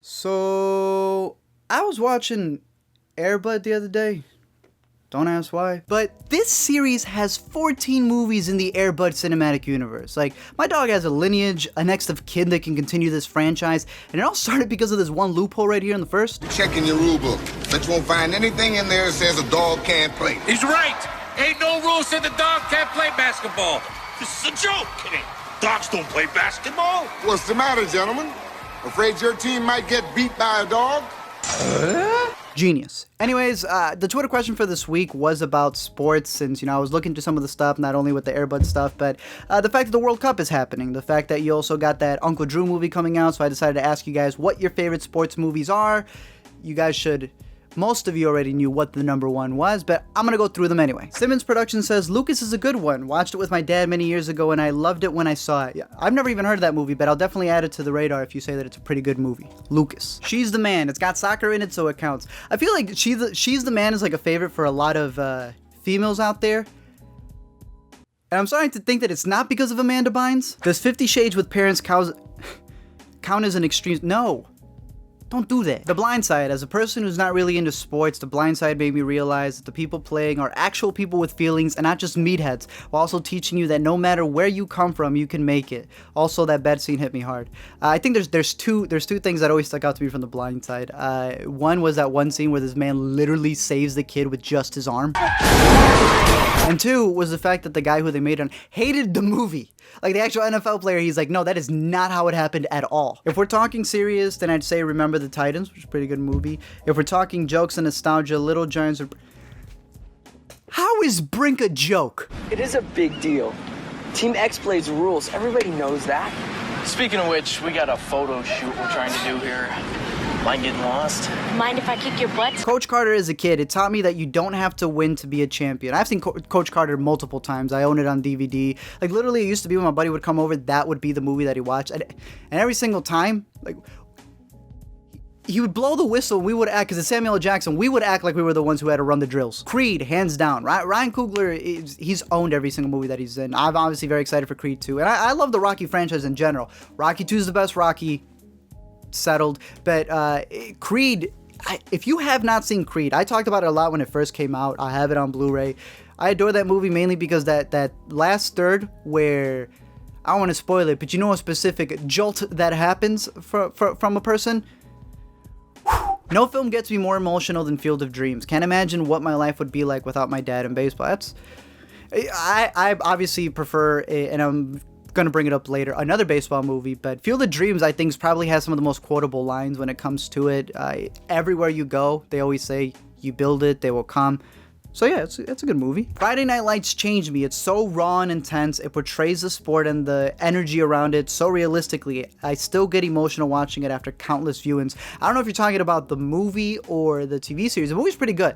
So, I was watching Airbud the other day. Don't ask why. But this series has 14 movies in the Airbud cinematic universe. Like, my dog has a lineage, a next of kin that can continue this franchise, and it all started because of this one loophole right here in the first. Checking your rule book, but you won't find anything in there that says a dog can't play. He's right. Ain't no rule said the dog can't play basketball. This is a joke, kidding. Dogs don't play basketball. What's the matter, gentlemen? Afraid your team might get beat by a dog? Genius. Anyways, the Twitter question for this week was about sports, since, I was looking to some of the stuff, not only with the Airbud stuff, but the fact that the World Cup is happening, the fact that you also got that Uncle Drew movie coming out, so I decided to ask you guys what your favorite sports movies are. You guys should... Most of you already knew what the number one was, but I'm gonna go through them anyway. Simmons Production says, Lucas is a good one. Watched it with my dad many years ago and I loved it when I saw it. Yeah, I've never even heard of that movie, but I'll definitely add it to the radar if you say that it's a pretty good movie. Lucas. She's the Man. It's got soccer in it, so it counts. I feel like She's the Man is like a favorite for a lot of females out there. And I'm starting to think that it's not because of Amanda Bynes. Does 50 Shades with Parents count as an extreme? No. Don't do that. The Blindside. As a person who's not really into sports, The Blindside made me realize that the people playing are actual people with feelings and not just meatheads, while also teaching you that no matter where you come from, you can make it. Also, that bed scene hit me hard. I think there's two things that always stuck out to me from The Blindside. One was that one scene where this man literally saves the kid with just his arm. And two was the fact that the guy who they made on hated the movie. Like the actual NFL player, he's like, no, that is not how it happened at all. If we're talking serious, then I'd say Remember the Titans, which is a pretty good movie. If we're talking jokes and nostalgia, Little Giants are... How is Brink a joke? It is a big deal. Team X plays rules. Everybody knows that. Speaking of which, we got a photo shoot we're trying to do here. Mind getting lost? Mind if I kick your butt? Coach Carter as a kid, it taught me that you don't have to win to be a champion. I've seen Coach Carter multiple times. I own it on DVD. Like, literally, it used to be when my buddy would come over, that would be the movie that he watched. And every single time, like, he would blow the whistle, we would act, because it's Samuel L. Jackson, we would act like we were the ones who had to run the drills. Creed, hands down. Ryan Coogler, he's owned every single movie that he's in. I'm obviously very excited for Creed 2. And I love the Rocky franchise in general. Rocky 2 is the best Rocky, settled. But Creed, if you have not seen Creed, I talked about it a lot when it first came out. I have it on Blu-ray. I adore that movie mainly because that last third where, I don't want to spoil it, but you know a specific jolt that happens from a person? No film gets me more emotional than Field of Dreams. Can't imagine what my life would be like without my dad in baseball. I obviously prefer, and I'm gonna bring it up later, another baseball movie, but Field of Dreams I think probably has some of the most quotable lines when it comes to it. Everywhere you go, they always say, you build it, they will come. So yeah, it's a good movie. Friday Night Lights changed me. It's so raw and intense. It portrays the sport and the energy around it so realistically. I still get emotional watching it after countless viewings. I don't know if you're talking about the movie or the TV series. The movie's pretty good.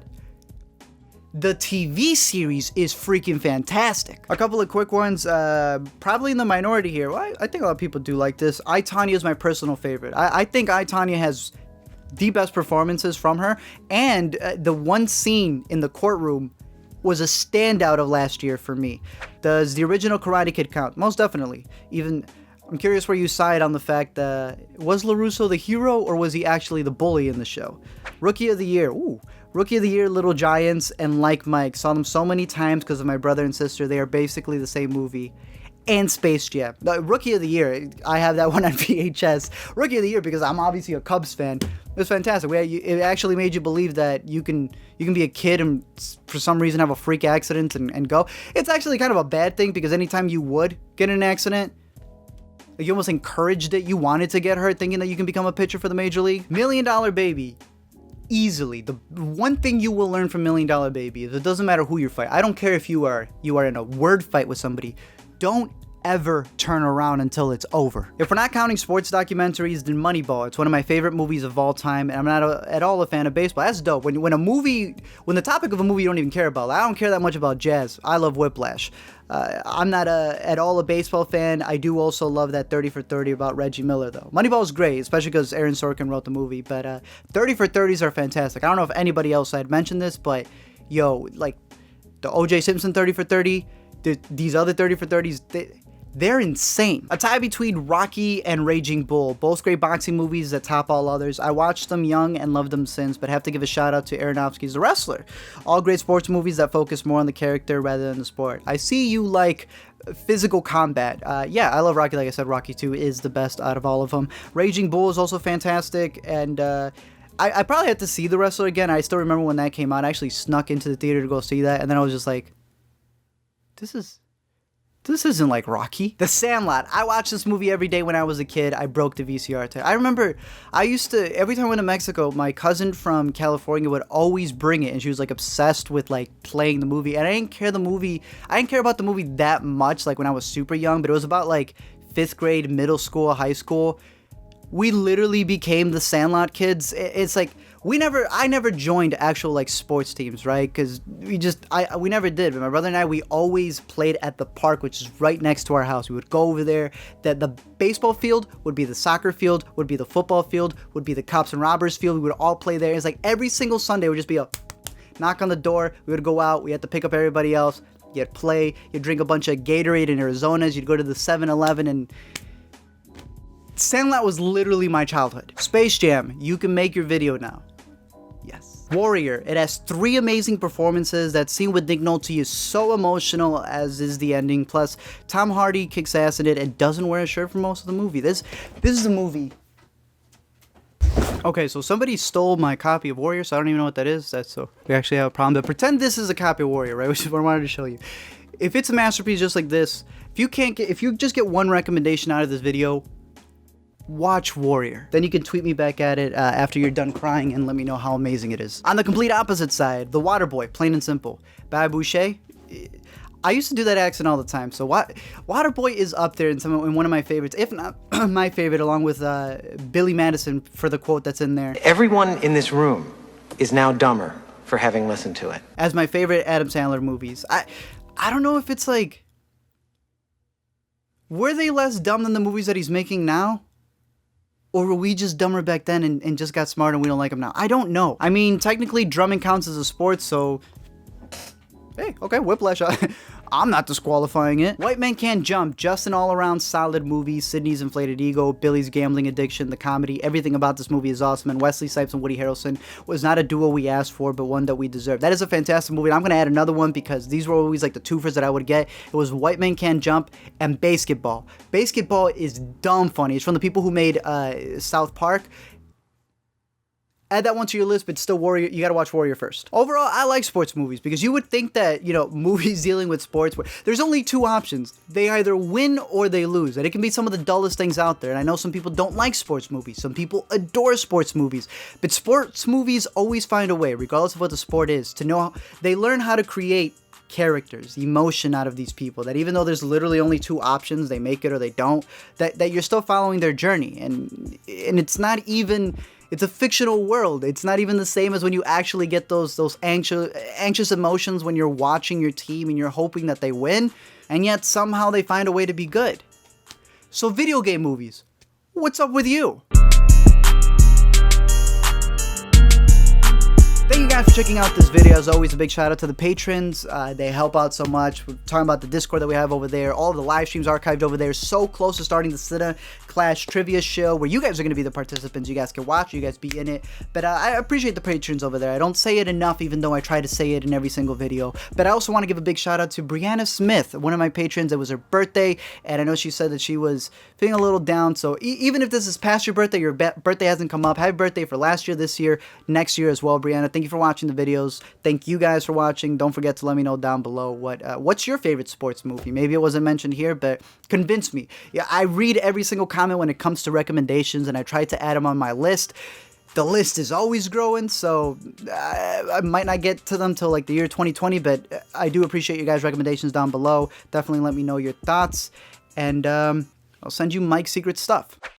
The TV series is freaking fantastic. A couple of quick ones, probably in the minority here. Well, I think a lot of people do like this. I, Tonya is my personal favorite. I think I, Tonya has the best performances from her, and the one scene in the courtroom was a standout of last year for me. Does the original Karate Kid count? Most definitely. Even, I'm curious where you side on the fact that, was LaRusso the hero, or was he actually the bully in the show? Rookie of the Year, ooh. Rookie of the Year, Little Giants, and Like Mike. Saw them so many times because of my brother and sister. They are basically the same movie. And Space Jam. Rookie of the Year, I have that one on VHS. Rookie of the Year because I'm obviously a Cubs fan. It was fantastic. It actually made you believe that you can be a kid and for some reason have a freak accident and go. It's actually kind of a bad thing because anytime you would get in an accident, like you almost encouraged it. You wanted to get hurt thinking that you can become a pitcher for the Major League. $1 Million Baby. Easily. The one thing you will learn from $1 Million Baby is it doesn't matter who you fight. I don't care if you are in a word fight with somebody. Don't ever turn around until it's over. If we're not counting sports documentaries, then Moneyball. It's one of my favorite movies of all time, and I'm not at all a fan of baseball. That's dope. When the topic of a movie you don't even care about. I don't care that much about jazz. I love Whiplash. I'm not at all a baseball fan. I do also love that 30 for 30 about Reggie Miller, though. Moneyball is great, especially because Aaron Sorkin wrote the movie, but 30 for 30s are fantastic. I don't know if anybody else had mentioned this, but yo, like the O.J. Simpson 30 for 30, these other 30 for 30s, they're insane. A tie between Rocky and Raging Bull, both great boxing movies that top all others. I watched them young and loved them since, but have to give a shout out to Aronofsky's The Wrestler. All great sports movies that focus more on the character rather than the sport. I see you like physical combat. Yeah, I love Rocky. Like I said, Rocky 2 is the best out of all of them. Raging Bull is also fantastic, and I probably had to see The Wrestler again. I still remember when that came out. I actually snuck into the theater to go see that, and then I was just like, this isn't like Rocky. The Sandlot. I watched this movie every day when I was a kid. I broke the VCR tape. I remember I used to, every time I went to Mexico, my cousin from California would always bring it, and she was like obsessed with like playing the movie. And I didn't care about the movie that much like when I was super young, but it was about like 5th grade, middle school, high school. We literally became the Sandlot kids. It's like I never joined actual like sports teams, right? Because we never did. But my brother and I, we always played at the park, which is right next to our house. We would go over there. That the baseball field would be the soccer field, would be the football field, would be the cops and robbers field. We would all play there. It's like every single Sunday would just be a knock on the door. We would go out. We had to pick up everybody else. You'd play. You'd drink a bunch of Gatorade in Arizona's. You'd go to the 7-Eleven and Sandlot was literally my childhood. Space Jam, you can make your video now. Yes. Warrior, it has 3 amazing performances. That scene with Nick Nolte is so emotional, as is the ending. Plus, Tom Hardy kicks ass in it and doesn't wear a shirt for most of the movie. This is a movie. Okay, so somebody stole my copy of Warrior, so I don't even know what that is. So we actually have a problem. But pretend this is a copy of Warrior, right? Which is what I wanted to show you. If it's a masterpiece just like this, if you just get one recommendation out of this video, watch Warrior. Then you can tweet me back at it after you're done crying and let me know how amazing it is. On the complete opposite side, The Waterboy, plain and simple. Babouche. I used to do that accent all the time, so Waterboy is up there in one of my favorites, if not my favorite, along with Billy Madison for the quote that's in there. Everyone in this room is now dumber for having listened to it. As my favorite Adam Sandler movies. I don't know if it's like, were they less dumb than the movies that he's making now? Or were we just dumber back then and just got smarter and we don't like them now? I don't know. I mean, technically drumming counts as a sport, so hey, okay, Whiplash. I'm not disqualifying it. White Man Can't Jump, just an all-around solid movie. Sydney's inflated ego, Billy's gambling addiction, the comedy, everything about this movie is awesome, and Wesley Snipes and Woody Harrelson was not a duo we asked for, but one that we deserve. That is a fantastic movie, and I'm going to add another one because these were always like the twofers that I would get. It was White Man Can't Jump and Basketball. Basketball is dumb funny. It's from the people who made South Park. Add that one to your list, but still Warrior, you gotta watch Warrior first. Overall, I like sports movies because you would think that, movies dealing with sports, there's only 2 options. They either win or they lose, and it can be some of the dullest things out there. And I know some people don't like sports movies. Some people adore sports movies, but sports movies always find a way, regardless of what the sport is, to know they learn how to create characters, emotion out of these people, that even though there's literally only 2 options, they make it or they don't, that you're still following their journey. And it's not even, it's a fictional world. It's not even the same as when you actually get those anxious emotions when you're watching your team and you're hoping that they win, and yet somehow they find a way to be good. So video game movies, what's up with you? Thank you guys for checking out this video. As always, a big shout out to the patrons. They help out so much. We're talking about the Discord that we have over there. All of the live streams archived over there. So close to starting the Cinna Clash Trivia Show where you guys are going to be the participants. You guys can watch. You guys be in it. But I appreciate the patrons over there. I don't say it enough, even though I try to say it in every single video. But I also want to give a big shout out to Brianna Smith, one of my patrons. It was her birthday, and I know she said that she was feeling a little down. So even if this is past your birthday hasn't come up, happy birthday for last year, this year, next year as well, Brianna. Thank you for watching the videos. Thank you guys for watching. Don't forget to let me know down below what's your favorite sports movie. Maybe it wasn't mentioned here, but convince me. Yeah, I read every single comment when it comes to recommendations, and I try to add them on my list. The list is always growing, so I might not get to them till like the year 2020, but I do appreciate you guys' recommendations down below. Definitely let me know your thoughts, and I'll send you Mike's secret stuff.